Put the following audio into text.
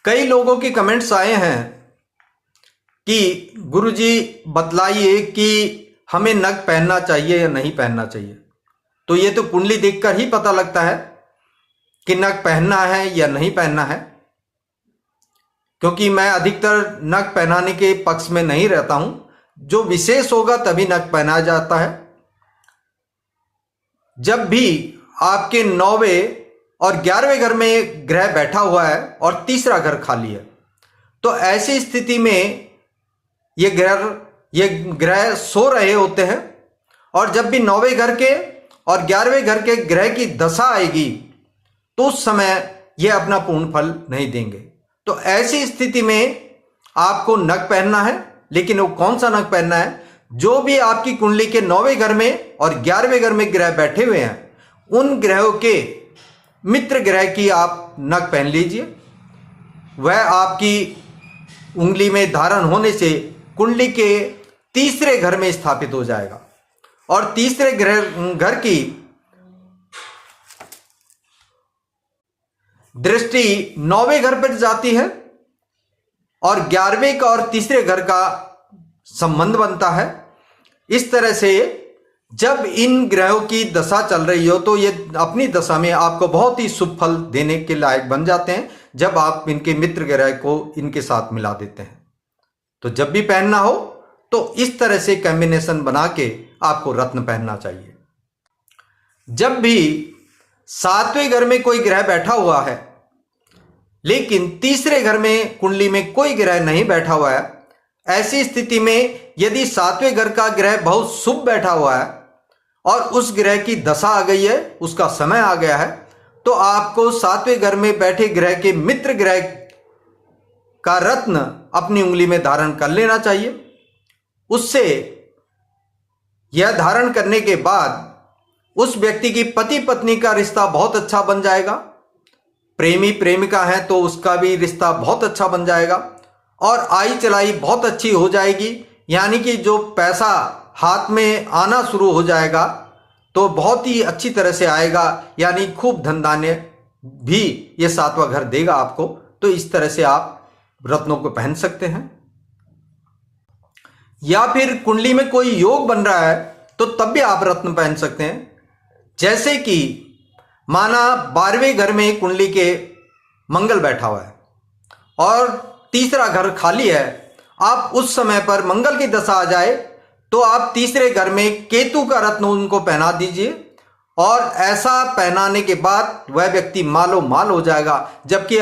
कई लोगों के कमेंट्स आए हैं कि गुरुजी बतलाइए कि हमें नग पहनना चाहिए या नहीं पहनना चाहिए। तो ये तो कुंडली देखकर ही पता लगता है कि नग पहनना है या नहीं पहनना है, क्योंकि मैं अधिकतर नग पहनाने के पक्ष में नहीं रहता हूं। जो विशेष होगा तभी नग पहनाया जाता है। जब भी आपके 9वें और 11वें घर में ग्रह बैठा हुआ है और तीसरा घर खाली है, तो ऐसी स्थिति में ये ग्रह सो रहे होते हैं। और जब भी 9वें घर के और 11वें घर के ग्रह की दशा आएगी तो उस समय ये अपना पूर्ण फल नहीं देंगे। तो ऐसी स्थिति में आपको नग पहनना है, लेकिन वो कौन सा नग पहनना है? जो भी आपकी कुंडली के 9वें घर में और 11वें घर में ग्रह बैठे हुए हैं, उन ग्रहों के मित्र ग्रह की आप नग पहन लीजिए। वह आपकी उंगली में धारण होने से कुंडली के तीसरे घर में स्थापित हो जाएगा। और तीसरे घर की दृष्टि 9वें घर पर जाती है और 11वें का और तीसरे घर का संबंध बनता है। इस तरह से जब इन ग्रहों की दशा चल रही हो तो ये अपनी दशा में आपको बहुत ही शुभ फल देने के लायक बन जाते हैं, जब आप इनके मित्र ग्रह को इनके साथ मिला देते हैं। तो जब भी पहनना हो तो इस तरह से कॉम्बिनेशन बना के आपको रत्न पहनना चाहिए। जब भी 7वें घर में कोई ग्रह बैठा हुआ है लेकिन तीसरे घर में कुंडली में कोई ग्रह नहीं बैठा हुआ है, ऐसी स्थिति में यदि 7वें घर का ग्रह बहुत शुभ बैठा हुआ है और उस ग्रह की दशा आ गई है, उसका समय आ गया है, तो आपको 7वें घर में बैठे ग्रह के मित्र ग्रह का रत्न अपनी उंगली में धारण कर लेना चाहिए। उससे यह धारण करने के बाद उस व्यक्ति की पति पत्नी का रिश्ता बहुत अच्छा बन जाएगा। प्रेमी प्रेमिका है तो उसका भी रिश्ता बहुत अच्छा बन जाएगा और आई चलाई बहुत अच्छी हो जाएगी। यानी कि जो पैसा हाथ में आना शुरू हो जाएगा तो बहुत ही अच्छी तरह से आएगा, यानी खूब धन धान्य भी ये 7वां घर देगा आपको। तो इस तरह से आप रत्नों को पहन सकते हैं। या फिर कुंडली में कोई योग बन रहा है तो तब भी आप रत्न पहन सकते हैं। जैसे कि माना 12वें घर में कुंडली के मंगल बैठा हुआ है और तीसरा घर खाली है, आप उस समय पर मंगल की दशा आ जाए तो आप तीसरे घर में केतु का रत्न उनको पहना दीजिए और ऐसा पहनाने के बाद वह व्यक्ति मालो माल हो जाएगा। जबकि